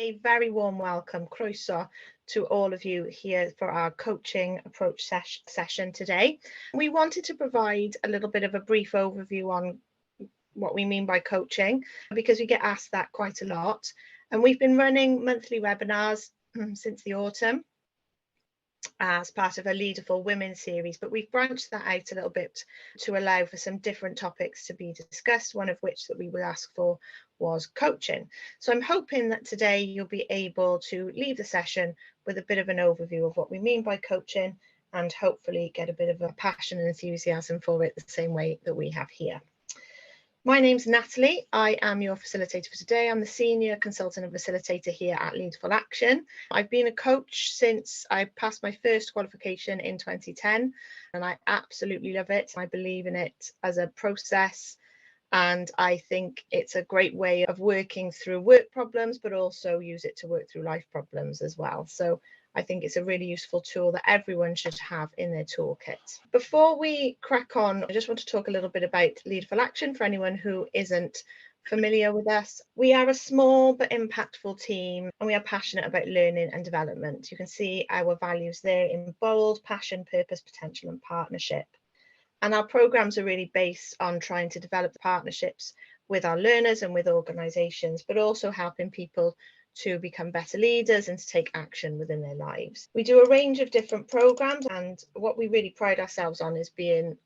A very warm welcome, croeso, to all of you here for our coaching approach session today. We wanted to provide a little bit of a brief overview on what we mean by coaching, because we get asked that quite a lot. And we've been running monthly webinars since the autumn as part of a Leader for Women series, but we've branched that out a little bit to allow for some different topics to be discussed, one of which that we would ask for was coaching. So I'm hoping that today you'll be able to leave the session with a bit of an overview of what we mean by coaching and hopefully get a bit of a passion and enthusiasm for it the same way that we have here. My name's Natalie. I am your facilitator for today. I'm the senior consultant and facilitator here at Lead for Action. I've been a coach since I passed my first qualification in 2010, and I absolutely love it. I believe in it as a process, and I think it's a great way of working through work problems, but also use it to work through life problems as well. So I think it's a really useful tool that everyone should have in their toolkit. Before we crack on, I just want to talk a little bit about Lead for Action for anyone who isn't familiar with us. We are a small but impactful team, and we are passionate about learning and development. You can see our values there in bold: passion, purpose, potential, and partnership. And our programs are really based on trying to develop partnerships with our learners and with organisations, but also helping people to become better leaders and to take action within their lives. We do a range of different programs, and what we really pride ourselves on is being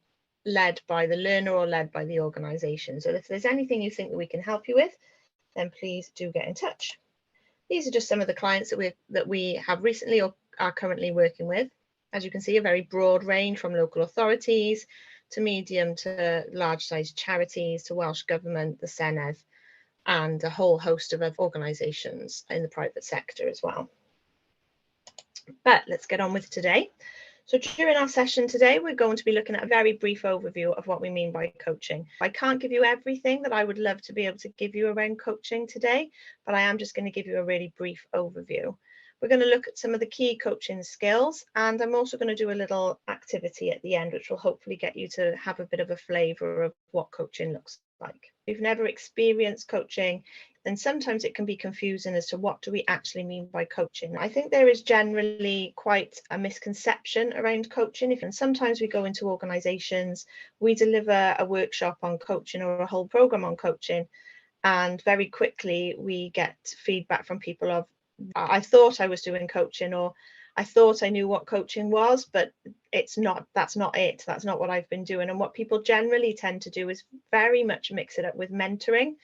led by the learner or led by the organisation. So if there's anything you think that we can help you with, then please do get in touch. These are just some of the clients that we have recently or are currently working with. As you can see, a very broad range from local authorities to medium to large sized charities to Welsh Government, the Senedd, and a whole host of organisations in the private sector as well. But let's get on with today. So during our session today, we're going to be looking at a very brief overview of what we mean by coaching. I can't give you everything that I would love to be able to give you around coaching today, but I am just going to give you a really brief overview. We're going to look at some of the key coaching skills, and I'm also going to do a little activity at the end, which will hopefully get you to have a bit of a flavour of what coaching looks like. If you've never experienced coaching, then sometimes it can be confusing as to what do we actually mean by coaching. I think there is generally quite a misconception around coaching. And sometimes we go into organisations, we deliver a workshop on coaching or a whole programme on coaching, and very quickly we get feedback from people of, I thought I was doing coaching, or I thought I knew what coaching was, but it's not, that's not it. That's not what I've been doing. And what people generally tend to do is very much mix it up with mentoring.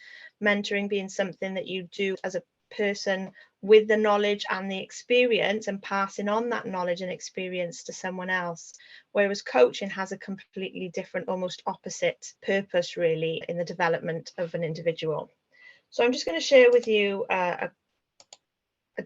Mentoring being something that you do as a person with the knowledge and the experience and passing on that knowledge and experience to someone else. Whereas coaching has a completely different, almost opposite purpose really in the development of an individual. So I'm just going to share with you a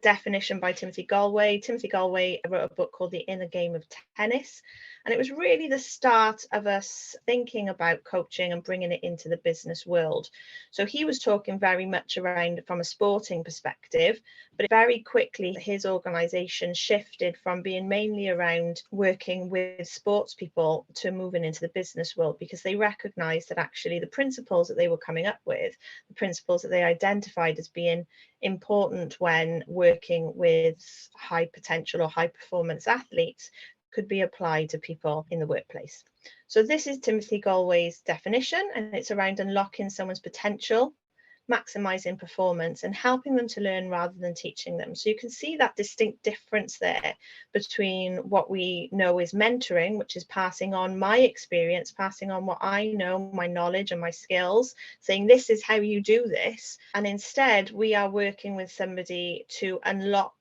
definition by Timothy Galway. Timothy Galway wrote a book called The Inner Game of Tennis, and it was really the start of us thinking about coaching and bringing it into the business world. So he was talking very much around from a sporting perspective, but very quickly his organisation shifted from being mainly around working with sports people to moving into the business world, because they recognised that actually the principles that they were coming up with, the principles that they identified as being important when working with high potential or high performance athletes, could be applied to people in the workplace. So this is Timothy Galway's definition, and it's around unlocking someone's potential, maximizing performance, and helping them to learn rather than teaching them. So you can see that distinct difference there between what we know is mentoring, which is passing on my experience, passing on what I know, my knowledge and my skills, saying this is how you do this. And instead we are working with somebody to unlock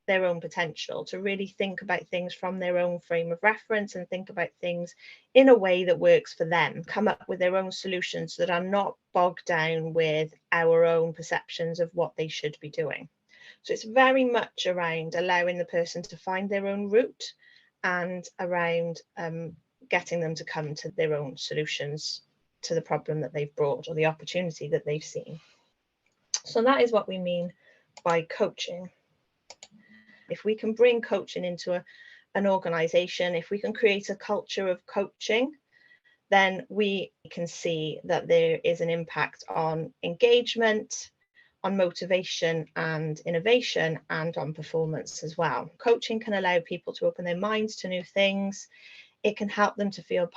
their own potential, to really think about things from their own frame of reference and think about things in a way that works for them, come up with their own solutions that are not bogged down with our own perceptions of what they should be doing. So it's very much around allowing the person to find their own route and around getting them to come to their own solutions to the problem that they've brought or the opportunity that they've seen. So that is what we mean by coaching. If we can bring coaching into an organisation, if we can create a culture of coaching, then we can see that there is an impact on engagement, on motivation and innovation, and on performance as well. Coaching can allow people to open their minds to new things. It can help them to feel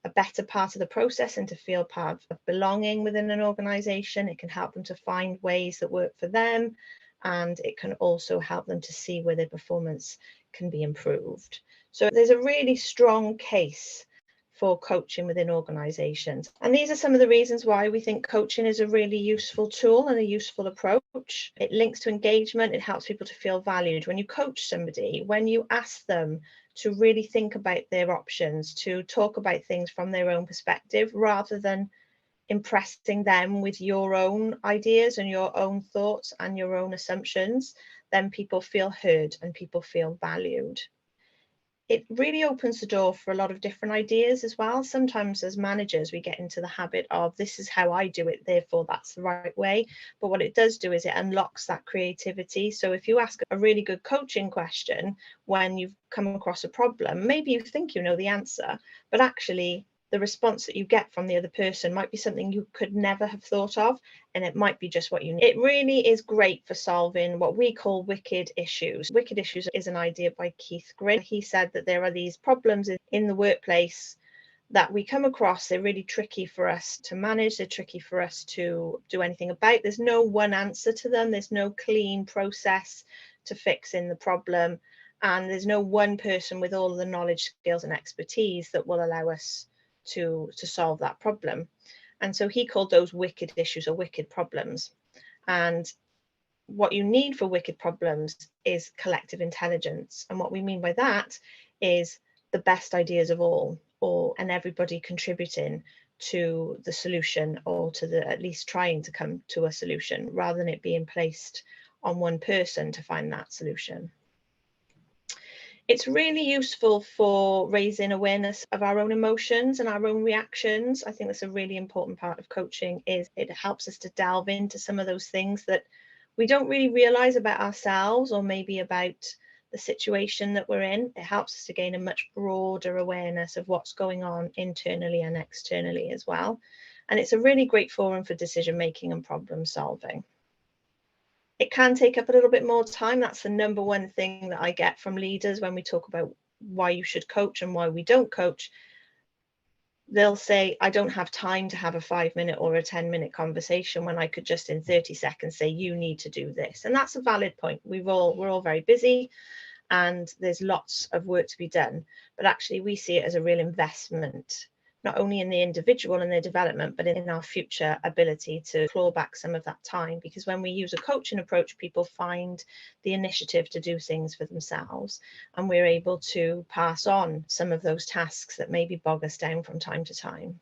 a better part of the process and to feel part of belonging within an organization. It can help them to find ways that work for them, and it can also help them to see where their performance can be improved. So there's a really strong case for coaching within organizations. And these are some of the reasons why we think coaching is a really useful tool and a useful approach. It links to engagement. It helps people to feel valued. When you coach somebody, when you ask them to really think about their options, to talk about things from their own perspective, rather than impressing them with your own ideas and your own thoughts and your own assumptions, then people feel heard and people feel valued. It really opens the door for a lot of different ideas as well. Sometimes as managers, we get into the habit of, this is how I do it, therefore that's the right way. But what it does do is it unlocks that creativity. So if you ask a really good coaching question when you've come across a problem, maybe you think you know the answer, but actually the response that you get from the other person might be something you could never have thought of, and it might be just what you need. It really is great for solving what we call wicked issues. Wicked issues is an idea by Keith Green. He said that there are these problems in the workplace that we come across. They're really tricky for us to manage. They're tricky for us to do anything about. There's no one answer to them. There's no clean process to fixing the problem. And there's no one person with all of the knowledge, skills, and expertise that will allow us to solve that problem. And so he called those wicked issues or wicked problems. And what you need for wicked problems is collective intelligence. And what we mean by that is the best ideas of all, and everybody contributing to the solution, or to the at least trying to come to a solution, rather than it being placed on one person to find that solution. It's really useful for raising awareness of our own emotions and our own reactions. I think that's a really important part of coaching, is it helps us to delve into some of those things that we don't really realize about ourselves, or maybe about the situation that we're in. It helps us to gain a much broader awareness of what's going on internally and externally as well. And it's a really great forum for decision making and problem solving. It can take up a little bit more time. That's the number one thing that I get from leaders when we talk about why you should coach and why we don't coach. They'll say, I don't have time to have a 5-minute or a 10-minute conversation when I could just in 30 seconds say, you need to do this. And that's a valid point. We're all very busy, and there's lots of work to be done. But actually, we see it as a real investment, not only in the individual and their development, but in our future ability to claw back some of that time. Because when we use a coaching approach, people find the initiative to do things for themselves, and we're able to pass on some of those tasks that maybe bog us down from time to time.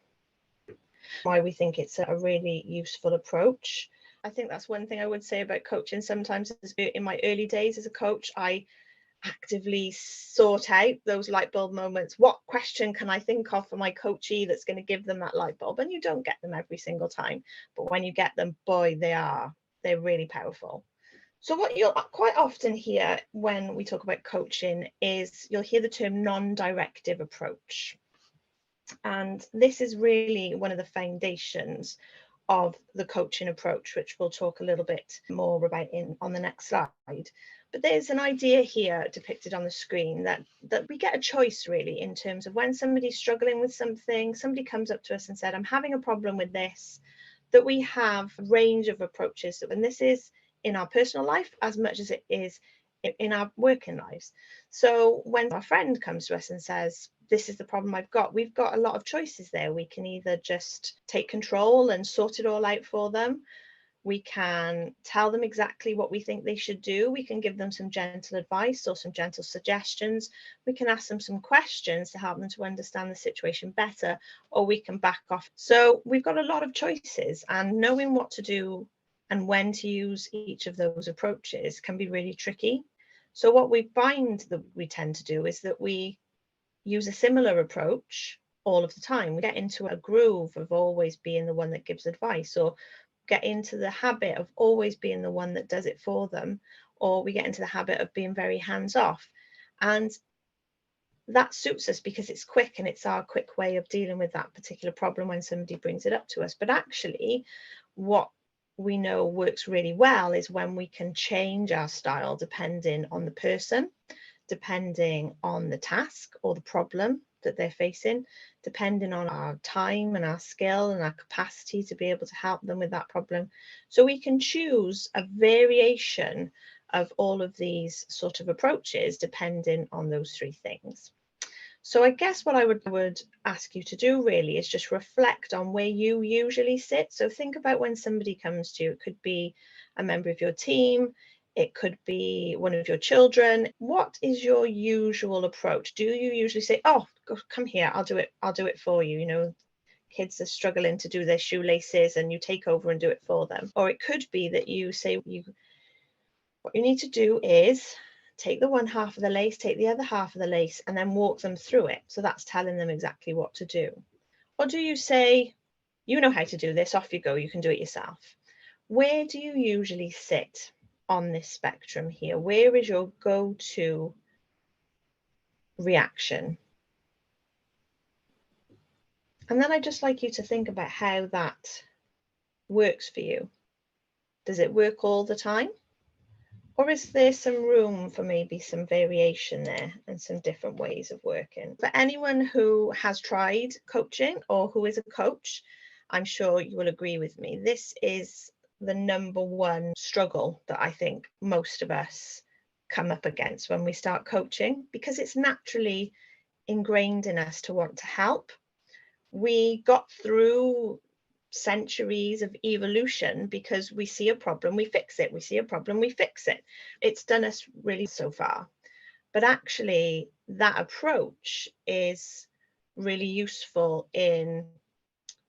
Why we think it's a really useful approach. I think that's one thing I would say about coaching. Sometimes in my early days as a coach, I actively sort out those light bulb moments. What question can I think of for my coachee that's going to give them that light bulb? And you don't get them every single time, but when you get them, boy, they're really powerful. So what you'll quite often hear when we talk about coaching is you'll hear the term non-directive approach. And this is really one of the foundations of the coaching approach, which we'll talk a little bit more about on the next slide. But there's an idea here depicted on the screen that we get a choice, really, in terms of when somebody's struggling with something, somebody comes up to us and said, I'm having a problem with this, that we have a range of approaches. And this is in our personal life as much as it is in our working lives. So when our friend comes to us and says, this is the problem I've got, we've got a lot of choices there. We can either just take control and sort it all out for them. We can tell them exactly what we think they should do. We can give them some gentle advice or some gentle suggestions. We can ask them some questions to help them to understand the situation better, or we can back off. So we've got a lot of choices, and knowing what to do and when to use each of those approaches can be really tricky. So what we find that we tend to do is that we use a similar approach all of the time. We get into a groove of always being the one that gives advice, or get into the habit of always being the one that does it for them, or we get into the habit of being very hands-off. And that suits us because it's quick, and it's our quick way of dealing with that particular problem when somebody brings it up to us. But actually, what we know works really well is when we can change our style depending on the person, depending on the task or the problem that they're facing, depending on our time and our skill and our capacity to be able to help them with that problem. So we can choose a variation of all of these sort of approaches depending on those three things. So I guess what I would ask you to do really is just reflect on where you usually sit. So think about when somebody comes to you. It could be a member of your team. It could be one of your children. What is your usual approach? Do you usually say, oh, come here, I'll do it for you? You know, kids are struggling to do their shoelaces and you take over and do it for them. Or it could be that you say, what you need to do is take the one half of the lace, take the other half of the lace, and then walk them through it. So that's telling them exactly what to do. Or do you say, you know how to do this, off you go, you can do it yourself? Where do you usually sit on this spectrum here? Where is your go-to reaction? And then I'd just like you to think about how that works for you. Does it work all the time? Or is there some room for maybe some variation there and some different ways of working? For anyone who has tried coaching or who is a coach, I'm sure you will agree with me. This is the number one struggle that I think most of us come up against when we start coaching, because it's naturally ingrained in us to want to help. We got through centuries of evolution because we see a problem, we fix it. We see a problem, we fix it. It's done us really so far. But actually, that approach is really useful in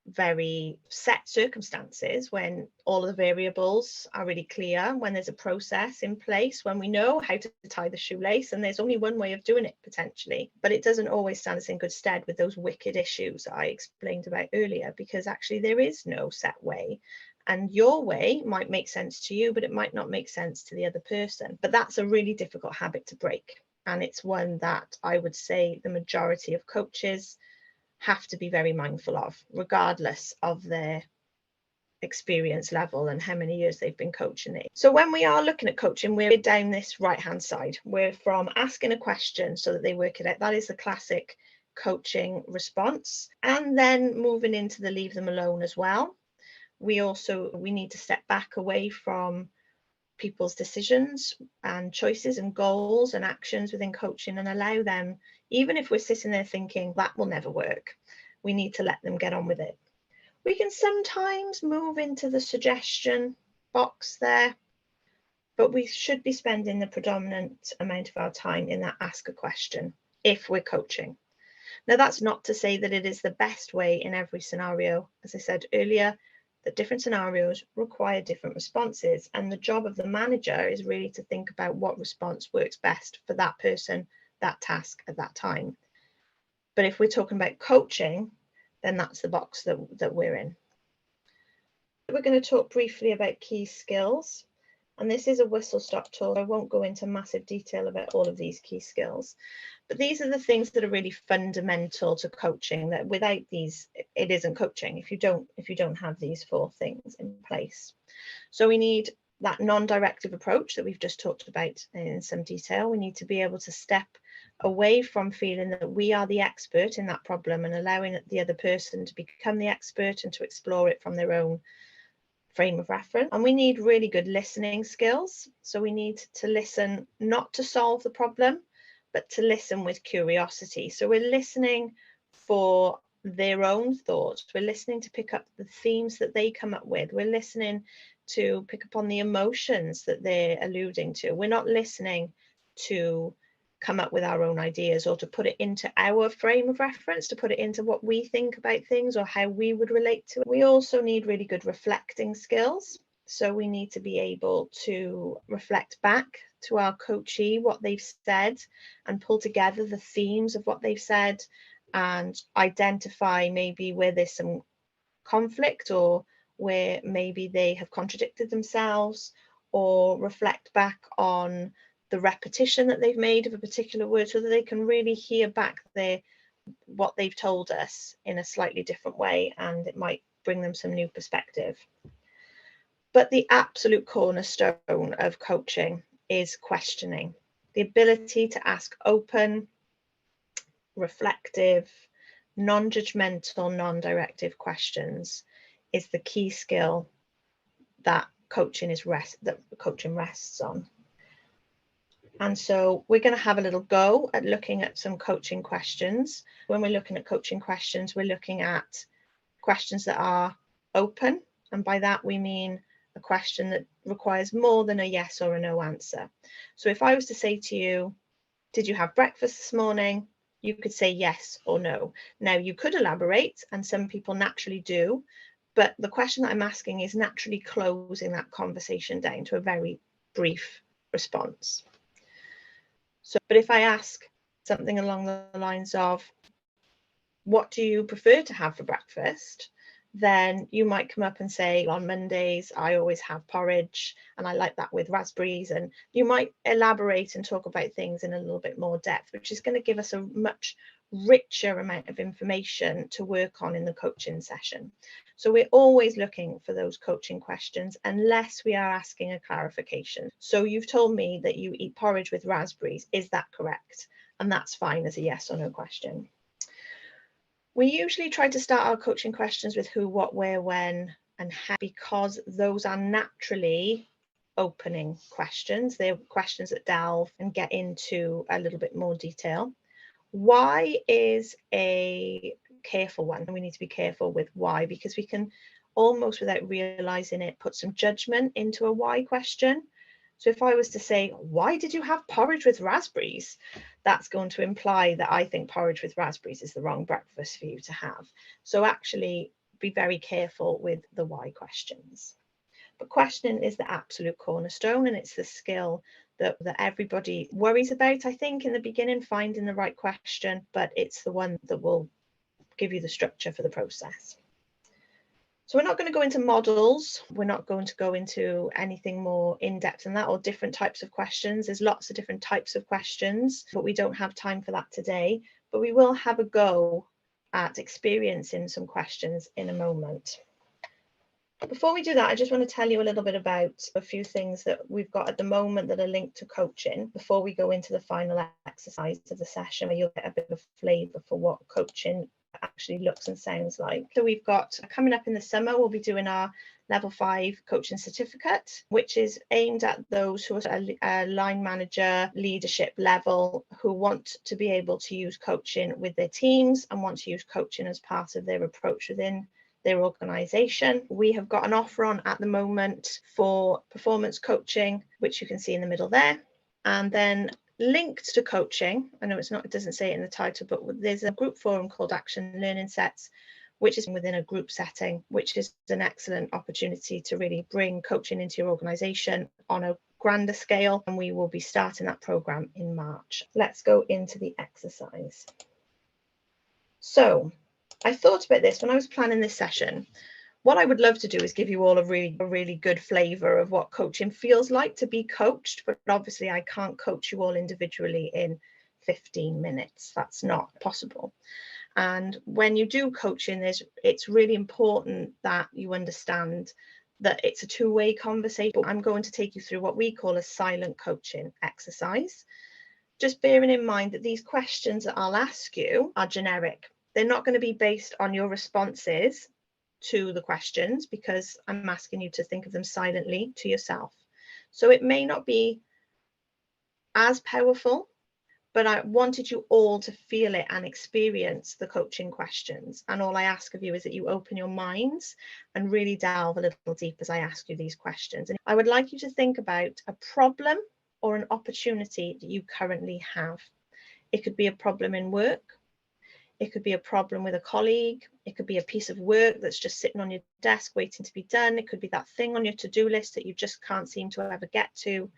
very set circumstances when all of the variables are really clear, when there's a process in place, when we know how to tie the shoelace and there's only one way of doing it potentially. But it doesn't always stand us in good stead with those wicked issues I explained about earlier, because actually there is no set way. And your way might make sense to you, but it might not make sense to the other person. But that's a really difficult habit to break. And it's one that I would say the majority of coaches have to be very mindful of, regardless of their experience level and how many years they've been coaching it. So when we are looking at coaching, we're down this right hand side. We're from asking a question so that they work it out. That is the classic coaching response. And then moving into the leave them alone as well. We need to step back away from people's decisions and choices and goals and actions within coaching and allow them, even if we're sitting there thinking that will never work, we need to let them get on with it. We can sometimes move into the suggestion box there, but we should be spending the predominant amount of our time in that ask a question if we're coaching. Now, that's not to say that it is the best way in every scenario. As I said earlier, that different scenarios require different responses, and the job of the manager is really to think about what response works best for that person, that task at that time. But if we're talking about coaching, then that's the box that we're in. We're going to talk briefly about key skills, and this is a whistle-stop tour. I won't go into massive detail about all of these key skills, but these are the things that are really fundamental to coaching, that without these, it isn't coaching if you don't have these 4 things in place. So we need that non-directive approach that we've just talked about in some detail. We need to be able to step away from feeling that we are the expert in that problem and allowing the other person to become the expert and to explore it from their own frame of reference. And we need really good listening skills. So we need to listen, not to solve the problem, but to listen with curiosity. So we're listening for their own thoughts. We're listening to pick up the themes that they come up with. We're listening to pick up on the emotions that they're alluding to. We're not listening to come up with our own ideas or to put it into our frame of reference, to put it into what we think about things or how we would relate to it. We also need really good reflecting skills. So we need to be able to reflect back to our coachee what they've said and pull together the themes of what they've said and identify maybe where there's some conflict or where maybe they have contradicted themselves, or reflect back on the repetition that they've made of a particular word so that they can really hear back what they've told us in a slightly different way, and it might bring them some new perspective. But the absolute cornerstone of coaching is questioning. The ability to ask open, reflective, non-judgmental, non-directive questions is the key skill that coaching rests on. And so we're going to have a little go at looking at some coaching questions. When we're looking at coaching questions, we're looking at questions that are open. And by that, we mean a question that requires more than a yes or a no answer. So if I was to say to you, did you have breakfast this morning? You could say yes or no. Now, you could elaborate, and some people naturally do, but the question that I'm asking is naturally closing that conversation down to a very brief response. So, but if I ask something along the lines of, what do you prefer to have for breakfast? Then you might come up and say, on Mondays, I always have porridge and I like that with raspberries. And you might elaborate and talk about things in a little bit more depth, which is going to give us a much richer amount of information to work on in the coaching session. So we're always looking for those coaching questions unless we are asking a clarification. So you've told me that you eat porridge with raspberries. Is that correct? And that's fine as a yes or no question. We usually try to start our coaching questions with who, what, where, when, and how, because those are naturally opening questions. They're questions that delve and get into a little bit more detail. Why is a careful one, and we need to be careful with why, because we can almost, without realizing it, put some judgment into a why question. So if I was to say, why did you have porridge with raspberries? That's going to imply that I think porridge with raspberries is the wrong breakfast for you to have. So actually be very careful with the why questions. But questioning is the absolute cornerstone, and it's the skill that everybody worries about, I think, in the beginning, finding the right question, but it's the one that will give you the structure for the process. So we're not going to go into models. We're not going to go into anything more in-depth than that, or different types of questions. There's lots of different types of questions, but we don't have time for that today. But we will have a go at experiencing some questions in a moment. Before we do that, I just want to tell you a little bit about a few things that we've got at the moment that are linked to coaching before we go into the final exercise of the session, where you'll get a bit of a flavour for what coaching actually looks and sounds like. So we've got, coming up in the summer, we'll be doing our level 5 coaching certificate, which is aimed at those who are at a line manager leadership level, who want to be able to use coaching with their teams and want to use coaching as part of their approach within their organisation. We have got an offer on at the moment for performance coaching, which you can see in the middle there. And then linked to coaching, I know it doesn't say it in the title, but there's a group forum called Action Learning Sets, which is within a group setting, which is an excellent opportunity to really bring coaching into your organisation on a grander scale. And we will be starting that programme in March. Let's go into the exercise. So I thought about this when I was planning this session. What I would love to do is give you all a really good flavour of what coaching feels like to be coached, but obviously I can't coach you all individually in 15 minutes. That's not possible. And when you do coaching, it's really important that you understand that it's a two-way conversation. I'm going to take you through what we call a silent coaching exercise. Just bearing in mind that these questions that I'll ask you are generic. They're not going to be based on your responses to the questions, because I'm asking you to think of them silently to yourself. So it may not be as powerful, but I wanted you all to feel it and experience the coaching questions. And all I ask of you is that you open your minds and really delve a little deep as I ask you these questions. And I would like you to think about a problem or an opportunity that you currently have. It could be a problem in work. It could be a problem with a colleague. It could be a piece of work that's just sitting on your desk waiting to be done. It could be that thing on your to-do list that you just can't seem to ever get to.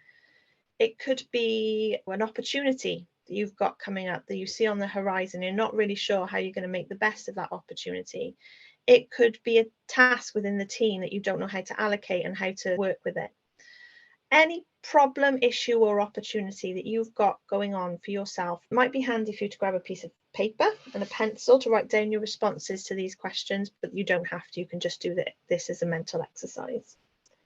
It could be an opportunity that you've got coming up that you see on the horizon. You're not really sure how you're going to make the best of that opportunity. It could be a task within the team that you don't know how to allocate and how to work with it. Any problem, issue, or opportunity that you've got going on for yourself, it might be handy for you to grab a piece of paper and a pencil to write down your responses to these questions, but you don't have to. You can just do this as a mental exercise.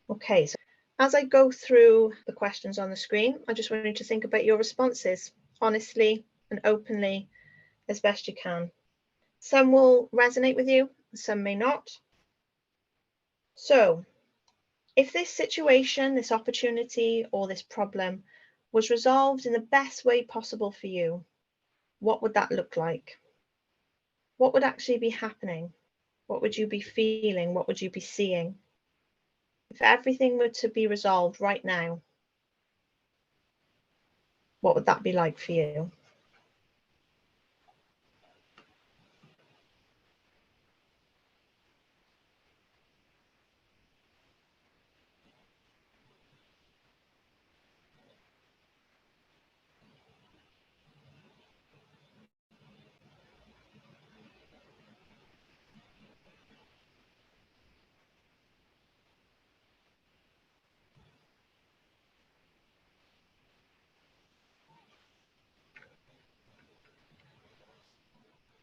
Okay, so as I go through the questions on the screen, I just want you to think about your responses honestly and openly as best you can. Some will resonate with you, some may not. So, if this situation, this opportunity, or this problem was resolved in the best way possible for you, what would that look like? What would actually be happening? What would you be feeling? What would you be seeing? If everything were to be resolved right now, what would that be like for you?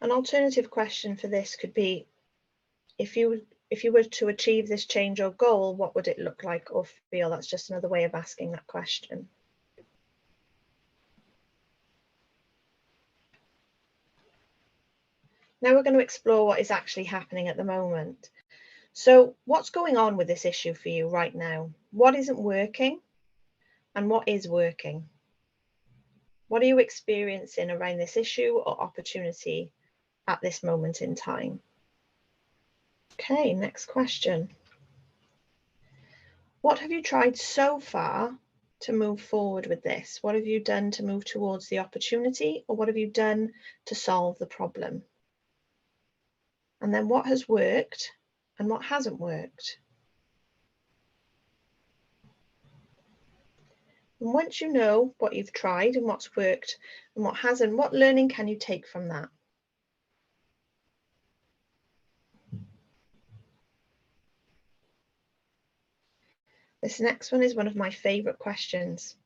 An alternative question for this could be, if you were to achieve this change or goal, what would it look like or feel? That's just another way of asking that question. Now we're going to explore what is actually happening at the moment. So what's going on with this issue for you right now? What isn't working and what is working? What are you experiencing around this issue or opportunity at this moment in time? Okay, next question. What have you tried so far to move forward with this? What have you done to move towards the opportunity, or what have you done to solve the problem? And then what has worked and what hasn't worked? And once you know what you've tried and what's worked and what hasn't, what learning can you take from that? This next one is one of my favourite questions.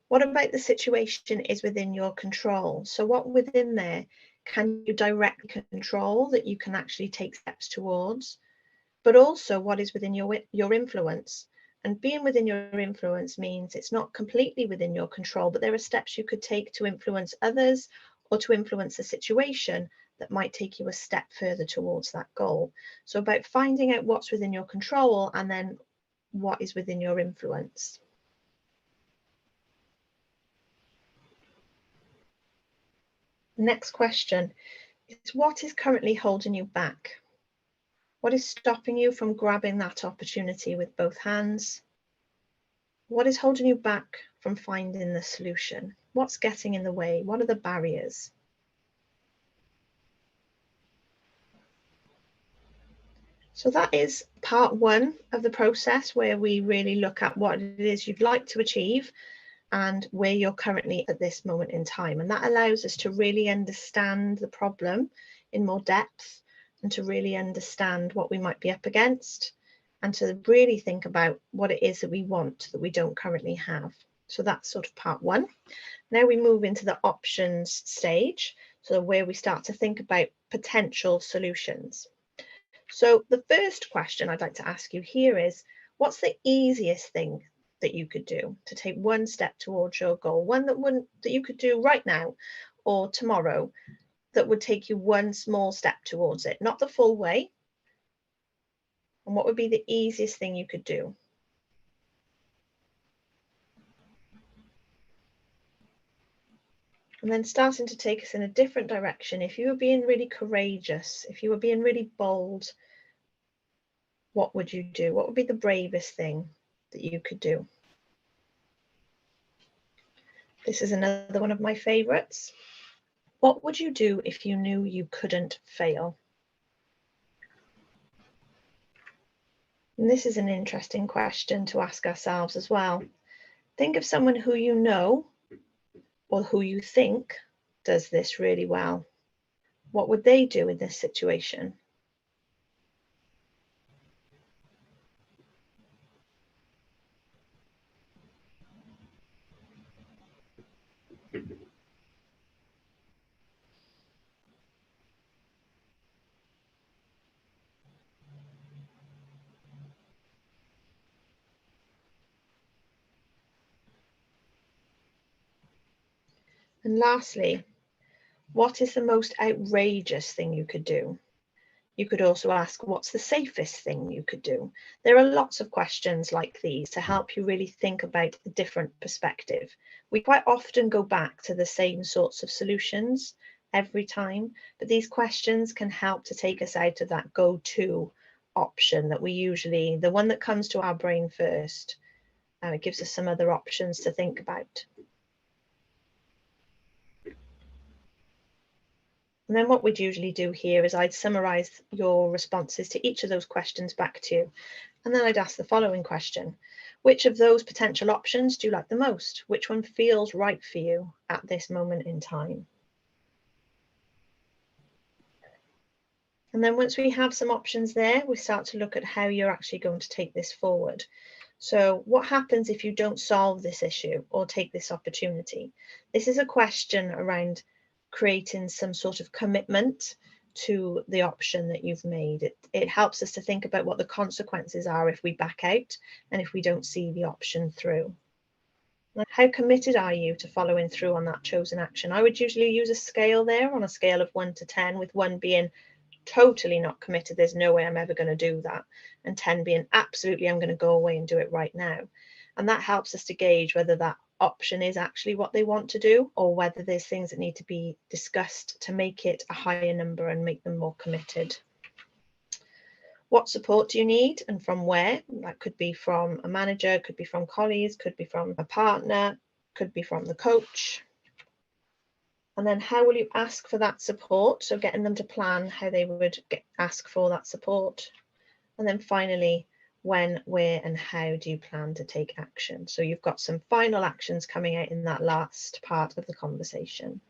What about the situation is within your control? So what within there can you directly control that you can actually take steps towards? But also what is within your influence? And being within your influence means it's not completely within your control, but there are steps you could take to influence others or to influence a situation that might take you a step further towards that goal. So about finding out what's within your control and then what is within your influence. Next question is, what is currently holding you back? What is stopping you from grabbing that opportunity with both hands? What is holding you back from finding the solution? What's getting in the way? What are the barriers? So that is part one of the process, where we really look at what it is you'd like to achieve and where you're currently at this moment in time. And that allows us to really understand the problem in more depth and to really understand what we might be up against and to really think about what it is that we want that we don't currently have. So that's sort of part one. Now we move into the options stage, so where we start to think about potential solutions. So the first question I'd like to ask you here is, what's the easiest thing that you could do to take one step towards your goal, one that you could do right now or tomorrow that would take you one small step towards it, not the full way? And what would be the easiest thing you could do? And then starting to take us in a different direction. If you were being really courageous, if you were being really bold, what would you do? What would be the bravest thing that you could do? This is another one of my favorites. What would you do if you knew you couldn't fail? And this is an interesting question to ask ourselves as well. Think of someone who you know or who you think does this really well. What would they do in this situation? And lastly, what is the most outrageous thing you could do? You could also ask, what's the safest thing you could do? There are lots of questions like these to help you really think about a different perspective. We quite often go back to the same sorts of solutions every time, but these questions can help to take us out of that go-to option that we usually, the one that comes to our brain first. It gives us some other options to think about. And then what we'd usually do here is I'd summarize your responses to each of those questions back to you. And then I'd ask the following question. Which of those potential options do you like the most? Which one feels right for you at this moment in time? And then once we have some options there, we start to look at how you're actually going to take this forward. So what happens if you don't solve this issue or take this opportunity? This is a question around creating some sort of commitment to the option that you've made. It helps us to think about what the consequences are if we back out and if we don't see the option through. How committed are you to following through on that chosen action? I would usually use a scale there, on a scale of 1 to 10, with 1 being totally not committed, there's no way I'm ever going to do that, and 10 being absolutely, I'm going to go away and do it right now. And that helps us to gauge whether that option is actually what they want to do, or whether there's things that need to be discussed to make it a higher number and make them more committed. What support do you need and from where? That could be from a manager, could be from colleagues, could be from a partner, could be from the coach. And then how will you ask for that support? So getting them to plan how they would ask for that support. And then finally, when, where, and how do you plan to take action? So you've got some final actions coming out in that last part of the conversation.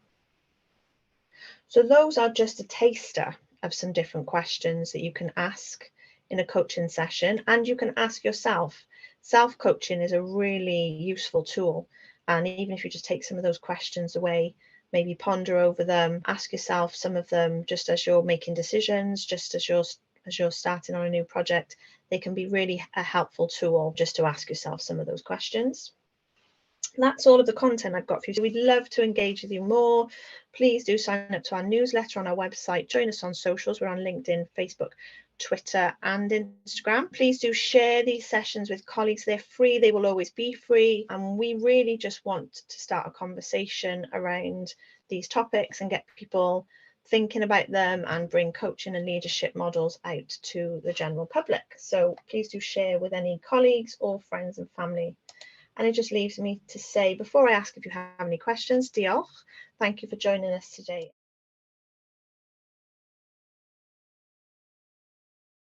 So those are just a taster of some different questions that you can ask in a coaching session, and you can ask yourself. Self-coaching is a really useful tool. And even if you just take some of those questions away, maybe ponder over them, ask yourself some of them just as you're making decisions, just as you're starting on a new project, they can be really a helpful tool just to ask yourself some of those questions. That's all of the content I've got for you. We'd love to engage with you more. Please do sign up to our newsletter on our website. Join us on socials. We're on LinkedIn, Facebook, Twitter, and Instagram. Please do share these sessions with colleagues. They're free. They will always be free. And we really just want to start a conversation around these topics and get people thinking about them and bring coaching and leadership models out to the general public. So please do share with any colleagues or friends and family. And it just leaves me to say, before I ask if you have any questions, diolch. Thank you for joining us today.